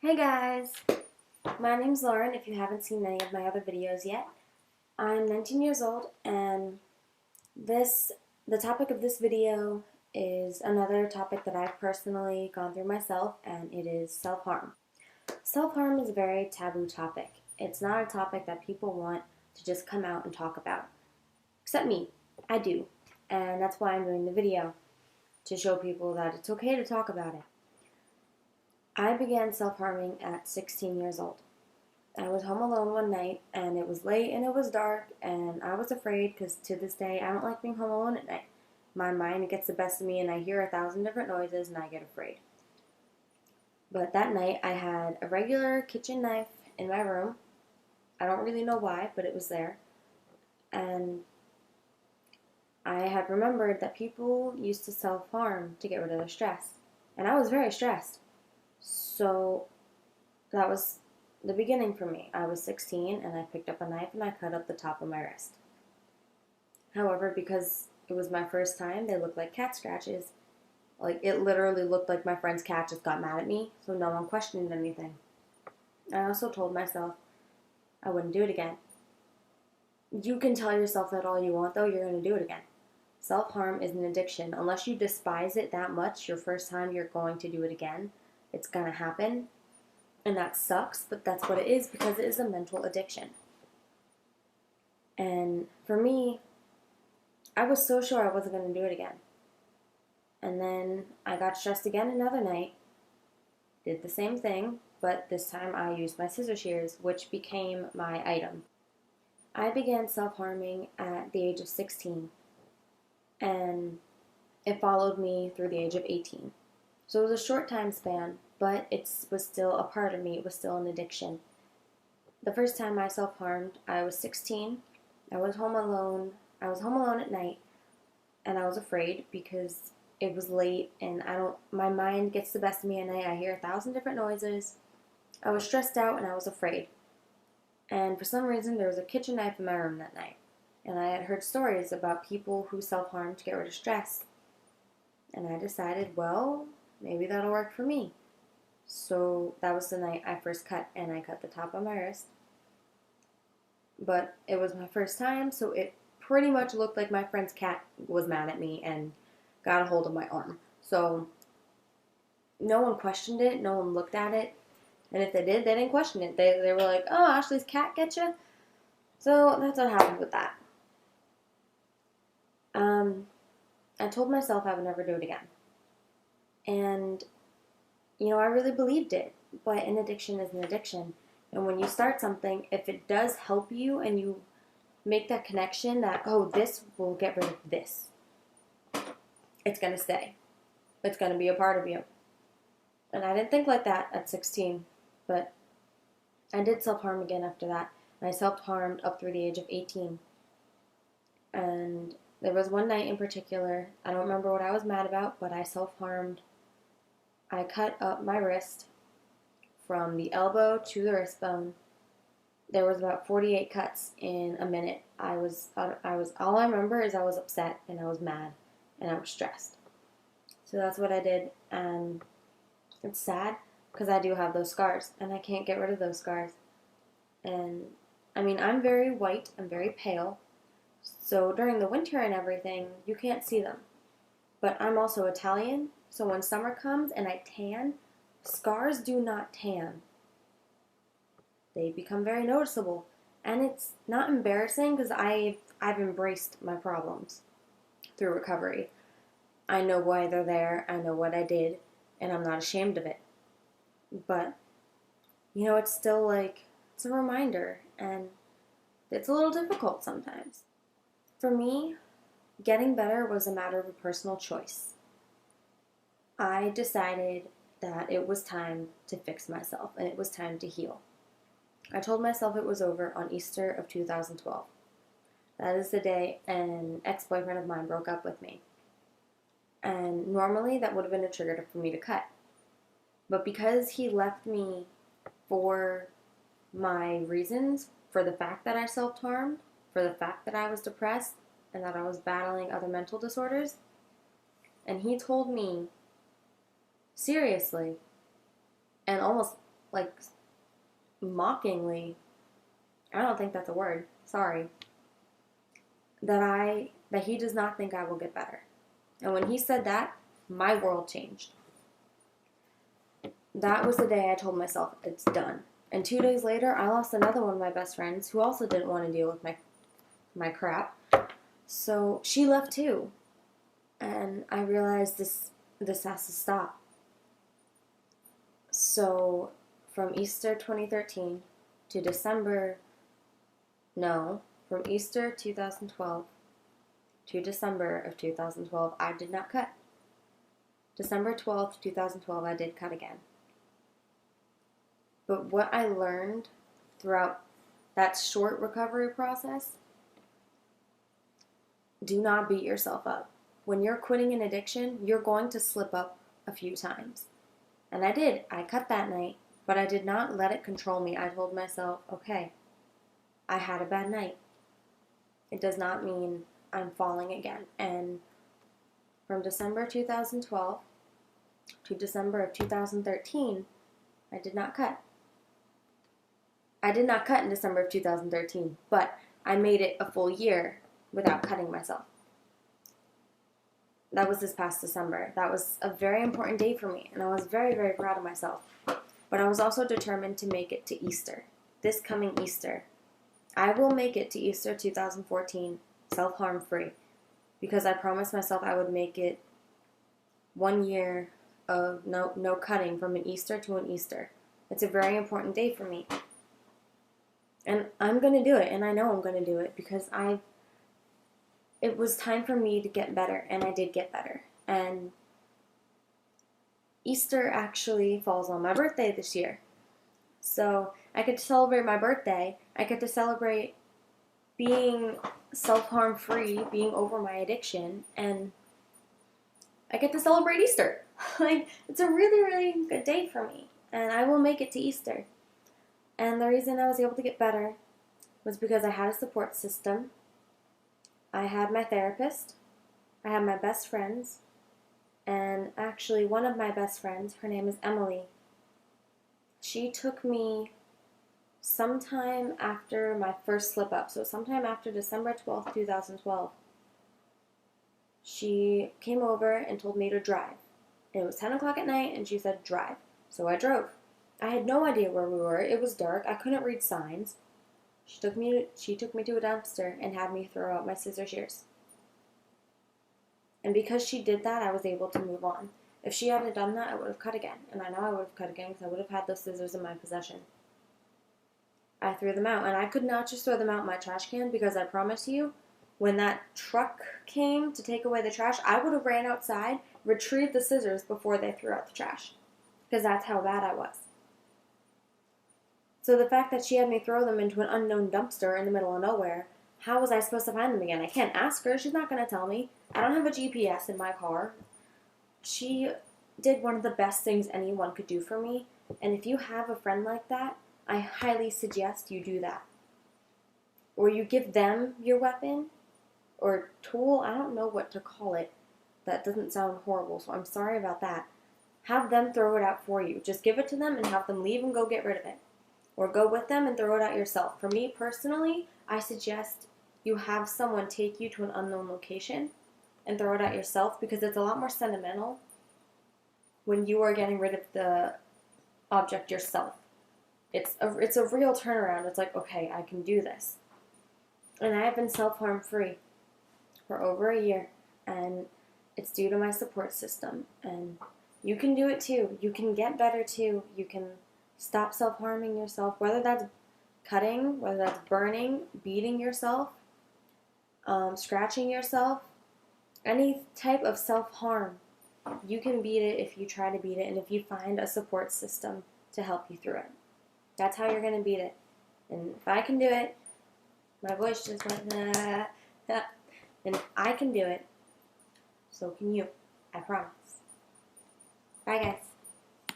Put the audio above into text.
Hey guys, my name's Lauren if you haven't seen any of my other videos yet. I'm 19 years old and the topic of this video is another topic that I've personally gone through myself, and it is self-harm. Self-harm is a very taboo topic. It's not a topic that people want to just come out and talk about. Except me. I do. And that's why I'm doing the video, to show people that it's okay to talk about it. I began self-harming at 16 years old. I was home alone one night, and it was late and it was dark, and I was afraid because to this day I don't like being home alone at night. My mind gets the best of me and I hear 1,000 different noises and I get afraid. But that night I had a regular kitchen knife in my room. I don't really know why, but it was there. And I had remembered that people used to self-harm to get rid of their stress. And I was very stressed. So that was the beginning for me. I was 16 and I picked up a knife and I cut up the top of my wrist. However, because it was my first time, they looked like cat scratches. Like, it literally looked like my friend's cat just got mad at me, so no one questioned anything. I also told myself I wouldn't do it again. You can tell yourself that all you want, though, you're going to do it again. Self-harm is an addiction. Unless you despise it that much, your first time you're going to do it again. It's going to happen. And that sucks, but that's what it is because it is a mental addiction. And for me, I was so sure I wasn't going to do it again. And then I got stressed again another night, did the same thing, but this time I used my scissor shears, which became my item. I began self-harming at the age of 16, and it followed me through the age of 18. So it was a short time span, but it was still a part of me. It was still an addiction. The first time I self-harmed, I was 16. I was home alone. I was home alone at night, and I was afraid because it was late and my mind gets the best of me at night. I hear 1,000 different noises. I was stressed out and I was afraid. And for some reason, there was a kitchen knife in my room that night. And I had heard stories about people who self-harm to get rid of stress. And I decided, well, maybe that'll work for me. So that was the night I first cut, and I cut the top of my wrist. But it was my first time, so it pretty much looked like my friend's cat was mad at me and got a hold of my arm. So no one questioned it, no one looked at it, and if they did, they didn't question it. They were like, oh, Ashley's cat get you? So that's what happened with that. I told myself I would never do it again. And, I really believed it, but an addiction is an addiction. And when you start something, if it does help you and you make that connection that, oh, this will get rid of this, it's going to stay. It's going to be a part of you. And I didn't think like that at 16, but I did self-harm again after that. And I self-harmed up through the age of 18. And there was one night in particular, I don't remember what I was mad about, but I self-harmed. I cut up my wrist from the elbow to the wrist bone. There was about 48 cuts in a minute. All I remember is I was upset and I was mad and I was stressed. So that's what I did, and it's sad because I do have those scars and I can't get rid of those scars. And I'm very white, I'm very pale, so during the winter and everything, you can't see them. But I'm also Italian, so when summer comes and I tan, scars do not tan. They become very noticeable. And it's not embarrassing because I've embraced my problems through recovery. I know why they're there, I know what I did, and I'm not ashamed of it. But, it's still it's a reminder, and it's a little difficult sometimes. For me, getting better was a matter of a personal choice. I decided that it was time to fix myself and it was time to heal. I told myself it was over on Easter of 2012. That is the day an ex-boyfriend of mine broke up with me. And normally that would have been a trigger for me to cut. But because he left me for my reasons, for the fact that I self-harmed, for the fact that I was depressed, and that I was battling other mental disorders, and he told me seriously and almost like, mockingly, I don't think that's a word, sorry, that he does not think I will get better. And when he said that, my world changed. That was the day I told myself, it's done. And 2 days later, I lost another one of my best friends who also didn't want to deal with my crap. So she left too. And I realized this has to stop. So from Easter 2013 to from Easter 2012 to December of 2012, I did not cut. December 12th, 2012, I did cut again. But what I learned throughout that short recovery process, do not beat yourself up. When you're quitting an addiction, you're going to slip up a few times. And I did. I cut that night, but I did not let it control me. I told myself, okay, I had a bad night. It does not mean I'm falling again. And from December 2012 to December of 2013, I did not cut. I did not cut in December of 2013, but I made it a full year without cutting myself. That was this past December. That was a very important day for me, and I was very, very proud of myself. But I was also determined to make it to Easter, this coming Easter. I will make it to Easter 2014 self-harm free, because I promised myself I would make it 1 year of no cutting from an Easter to an Easter. It's a very important day for me. And I'm going to do it, and I know I'm going to do it because it was time for me to get better, and I did get better. And Easter actually falls on my birthday this year. So I get to celebrate my birthday. I get to celebrate being self-harm free, being over my addiction, and I get to celebrate Easter. Like, it's a really, really good day for me, and I will make it to Easter. And the reason I was able to get better was because I had a support system. I had my therapist, I had my best friends, and actually one of my best friends, her name is Emily, she took me sometime after my first slip up, so sometime after December 12th, 2012, she came over and told me to drive. And it was 10 o'clock at night, and she said, drive. So I drove. I had no idea where we were. It was dark. I couldn't read signs. She took me to a dumpster and had me throw out my scissor shears. And because she did that, I was able to move on. If she hadn't done that, I would have cut again. And I know I would have cut again because I would have had those scissors in my possession. I threw them out. And I could not just throw them out in my trash can because I promise you, when that truck came to take away the trash, I would have ran outside, retrieved the scissors before they threw out the trash. Because that's how bad I was. So the fact that she had me throw them into an unknown dumpster in the middle of nowhere, how was I supposed to find them again? I can't ask her. She's not going to tell me. I don't have a GPS in my car. She did one of the best things anyone could do for me. And if you have a friend like that, I highly suggest you do that. Or you give them your weapon or tool. I don't know what to call it. That doesn't sound horrible, so I'm sorry about that. Have them throw it out for you. Just give it to them and have them leave and go get rid of it. Or go with them and throw it out yourself. For me personally, I suggest you have someone take you to an unknown location and throw it out yourself because it's a lot more sentimental when you are getting rid of the object yourself. It's a real turnaround. It's like, okay, I can do this. And I have been self-harm free for over a year, and it's due to my support system. And you can do it too. You can get better too. You can stop self-harming yourself, whether that's cutting, whether that's burning, beating yourself, scratching yourself, any type of self-harm. You can beat it if you try to beat it and if you find a support system to help you through it. That's how you're going to beat it. And if I can do it, my voice just went, and if I can do it, so can you. I promise. Bye, guys.